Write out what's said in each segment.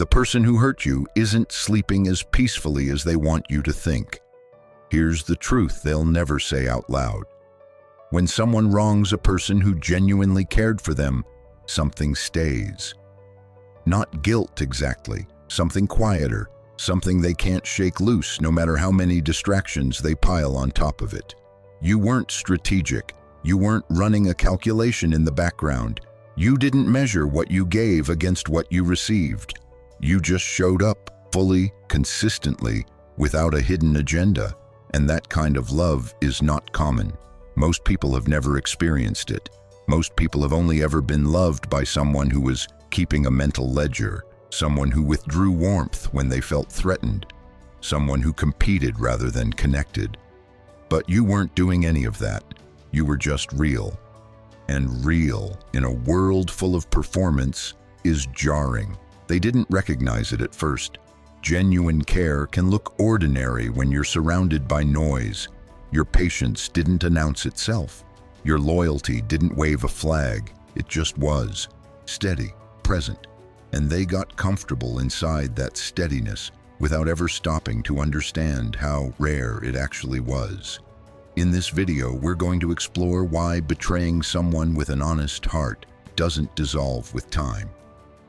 person who hurt you isn't sleeping as peacefully as they want you to think. Here's the truth they'll never say out loud. When someone wrongs a person who genuinely cared for them, something stays. Not guilt exactly, something quieter, something they can't shake loose no matter how many distractions they pile on top of it. You weren't strategic. You weren't running a calculation in the background. You didn't measure what you gave against what you received. You just showed up fully, consistently, without a hidden agenda. And that kind of love is not common. Most people have never experienced it. Most people have only ever been loved by someone who was keeping a mental ledger, someone who withdrew warmth when they felt threatened, someone who competed rather than connected. But you weren't doing any of that. You were just real. And real, in a world full of performance, is jarring. They didn't recognize it at first. Genuine care can look ordinary when you're surrounded by noise. Your patience didn't announce itself. Your loyalty didn't wave a flag. It just was, steady, present. And they got comfortable inside that steadiness without ever stopping to understand how rare it actually was. In this video, we're going to explore why betraying someone with an honest heart doesn't dissolve with time,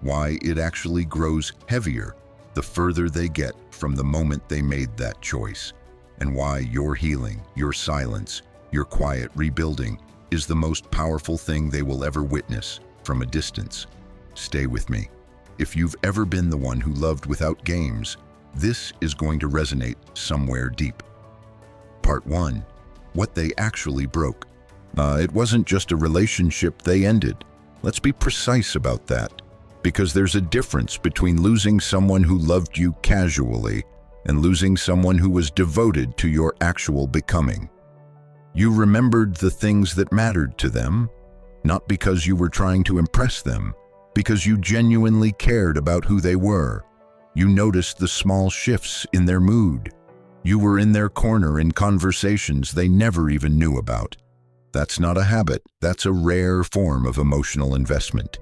why it actually grows heavier the further they get from the moment they made that choice, and why your healing, your silence, your quiet rebuilding is the most powerful thing they will ever witness from a distance. Stay with me. If you've ever been the one who loved without games, this is going to resonate somewhere deep. Part 1. What they actually broke. It wasn't just a relationship they ended. Let's be precise about that, because there's a difference between losing someone who loved you casually and losing someone who was devoted to your actual becoming. You remembered the things that mattered to them, not because you were trying to impress them, because you genuinely cared about who they were. You noticed the small shifts in their mood. You were in their corner in conversations they never even knew about. That's not a habit, that's a rare form of emotional investment.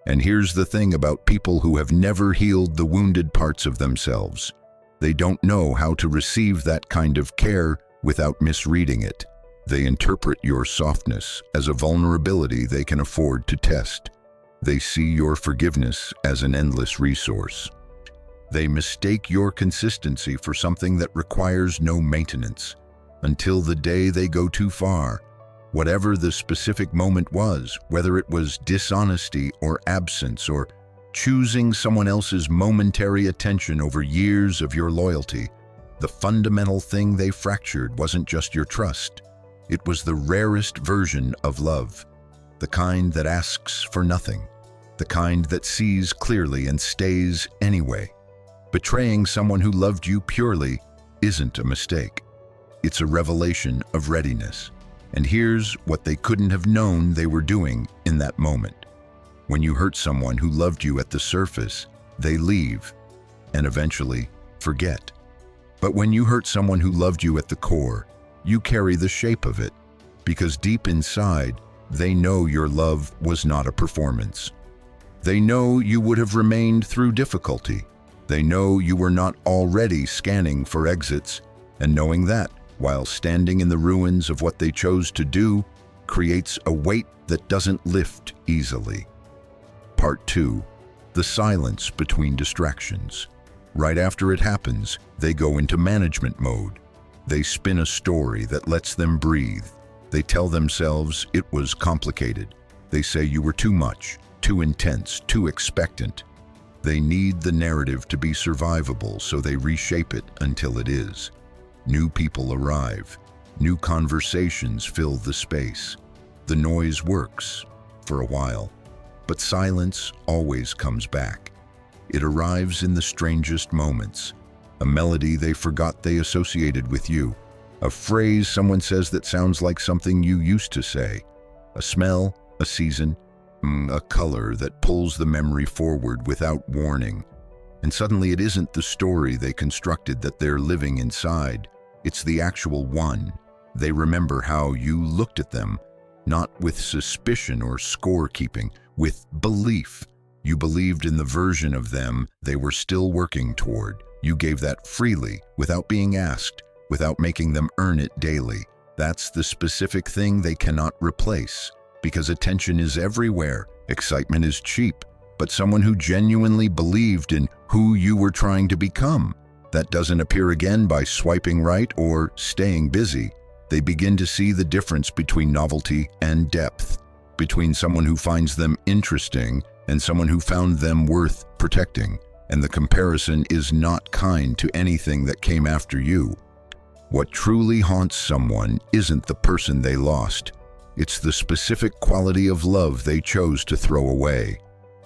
And here's the thing about people who have never healed the wounded parts of themselves. They don't know how to receive that kind of care without misreading it. They interpret your softness as a vulnerability they can afford to test. They see your forgiveness as an endless resource. They mistake your consistency for something that requires no maintenance, until the day they go too far. Whatever the specific moment was, whether it was dishonesty or absence or choosing someone else's momentary attention over years of your loyalty, the fundamental thing they fractured wasn't just your trust. It was the rarest version of love, the kind that asks for nothing, the kind that sees clearly and stays anyway. Betraying someone who loved you purely isn't a mistake. It's a revelation of readiness. And here's what they couldn't have known they were doing in that moment. When you hurt someone who loved you at the surface, they leave and eventually forget. But when you hurt someone who loved you at the core, you carry the shape of it, because deep inside, they know your love was not a performance. They know you would have remained through difficulty. They know you were not already scanning for exits, and knowing that, while standing in the ruins of what they chose to do, creates a weight that doesn't lift easily. Part 2. The silence between distractions. Right after it happens, they go into management mode. They spin a story that lets them breathe. They tell themselves it was complicated. They say you were too much, too intense, too expectant. They need the narrative to be survivable, so they reshape it until it is. New people arrive. New conversations fill the space. The noise works for a while, but silence always comes back. It arrives in the strangest moments. A melody they forgot they associated with you. A phrase someone says that sounds like something you used to say. A smell, a season, a color that pulls the memory forward without warning. And suddenly it isn't the story they constructed that they're living inside. It's the actual one. They remember how you looked at them, not with suspicion or scorekeeping, with belief. You believed in the version of them they were still working toward. You gave that freely, without being asked, without making them earn it daily. That's the specific thing they cannot replace, because attention is everywhere, excitement is cheap, but someone who genuinely believed in who you were trying to become, that doesn't appear again by swiping right or staying busy. They begin to see the difference between novelty and depth, between someone who finds them interesting and someone who found them worth protecting. And the comparison is not kind to anything that came after you. What truly haunts someone isn't the person they lost. It's the specific quality of love they chose to throw away.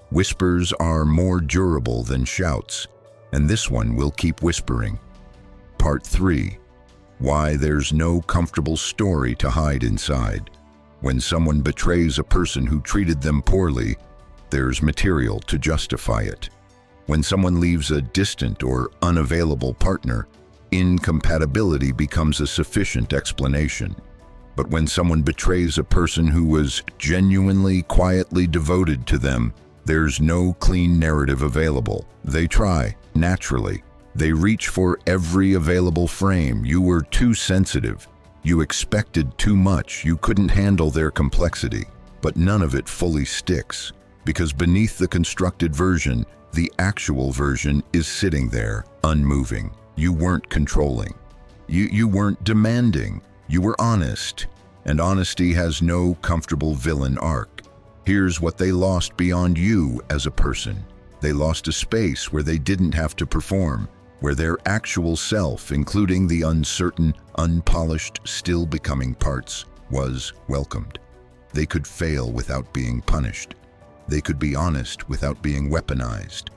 Whispers are more durable than shouts, and this one will keep whispering. Part 3. Why there's no comfortable story to hide inside. When someone betrays a person who treated them poorly, there's material to justify it. When someone leaves a distant or unavailable partner, incompatibility becomes a sufficient explanation. But when someone betrays a person who was genuinely, quietly devoted to them, there's no clean narrative available. They try, naturally. They reach for every available frame. You were too sensitive. You expected too much. You couldn't handle their complexity. But none of it fully sticks, because beneath the constructed version, the actual version is sitting there, unmoving. You weren't controlling. You weren't demanding. You were honest. And honesty has no comfortable villain arc. Here's what they lost beyond you as a person. They lost a space where they didn't have to perform, where their actual self, including the uncertain, unpolished, still becoming parts, was welcomed. They could fail without being punished. They could be honest without being weaponized.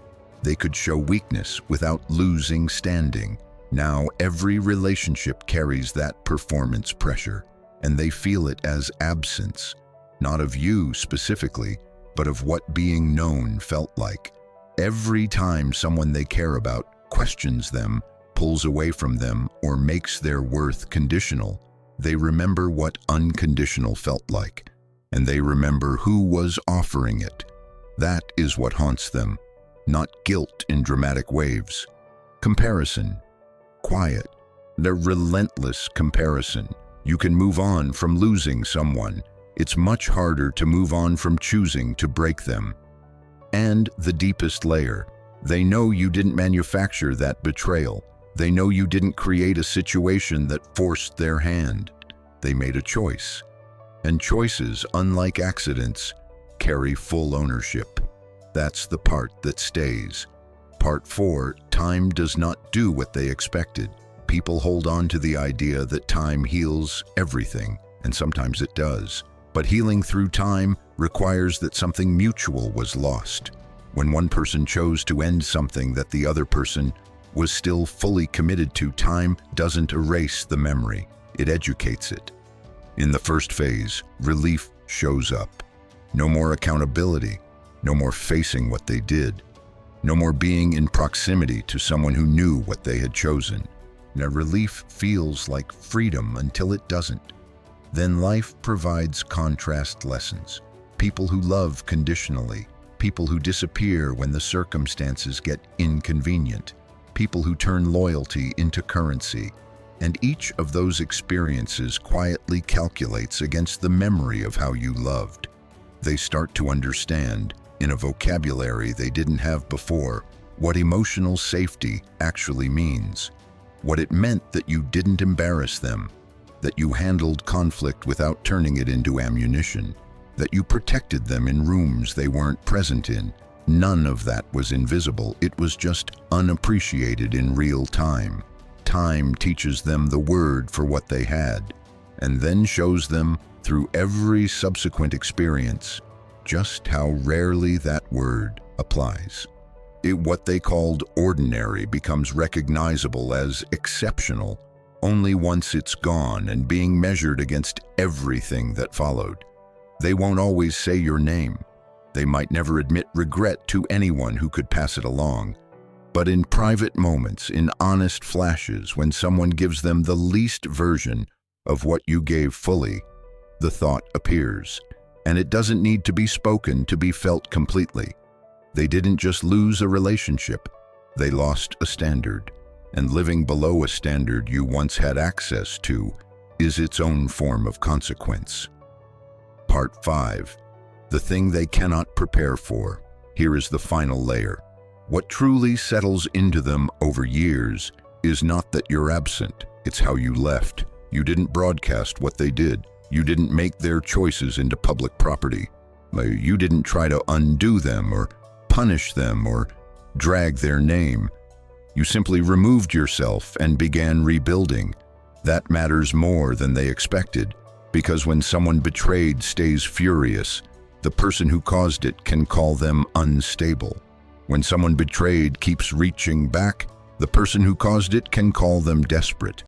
They could show weakness without losing standing. Now every relationship carries that performance pressure, and they feel it as absence, not of you specifically, but of what being known felt like. Every time someone they care about questions them, pulls away from them, or makes their worth conditional, they remember what unconditional felt like, and they remember who was offering it. That is what haunts them, not guilt in dramatic waves. Comparison. Quiet. The relentless comparison. You can move on from losing someone. It's much harder to move on from choosing to break them. And the deepest layer. They know you didn't manufacture that betrayal. They know you didn't create a situation that forced their hand. They made a choice. And choices, unlike accidents, carry full ownership. That's the part that stays. Part 4, time does not do what they expected. People hold on to the idea that time heals everything, and sometimes it does. But healing through time requires that something mutual was lost. When one person chose to end something that the other person was still fully committed to, time doesn't erase the memory, it educates it. In the first phase, relief shows up. No more accountability, no more facing what they did, no more being in proximity to someone who knew what they had chosen. Now relief feels like freedom until it doesn't. Then life provides contrast lessons. People who love conditionally, people who disappear when the circumstances get inconvenient, people who turn loyalty into currency. And each of those experiences quietly calculates against the memory of how you loved. They start to understand, in a vocabulary they didn't have before, what emotional safety actually means. What it meant that you didn't embarrass them, that you handled conflict without turning it into ammunition, that you protected them in rooms they weren't present in. None of that was invisible, it was just unappreciated in real time. Time teaches them the word for what they had, and then shows them, through every subsequent experience, just how rarely that word applies. What they called ordinary becomes recognizable as exceptional only once it's gone and being measured against everything that followed. They won't always say your name. They might never admit regret to anyone who could pass it along. But in private moments, in honest flashes, when someone gives them the least version of what you gave fully, the thought appears. And it doesn't need to be spoken to be felt completely. They didn't just lose a relationship, they lost a standard. And living below a standard you once had access to is its own form of consequence. Part 5. The thing they cannot prepare for. Here is the final layer. What truly settles into them over years is not that you're absent, it's how you left. You didn't broadcast what they did. You didn't make their choices into public property. You didn't try to undo them or punish them or drag their name. You simply removed yourself and began rebuilding. That matters more than they expected, because when someone betrayed stays furious, the person who caused it can call them unstable. When someone betrayed keeps reaching back, the person who caused it can call them desperate.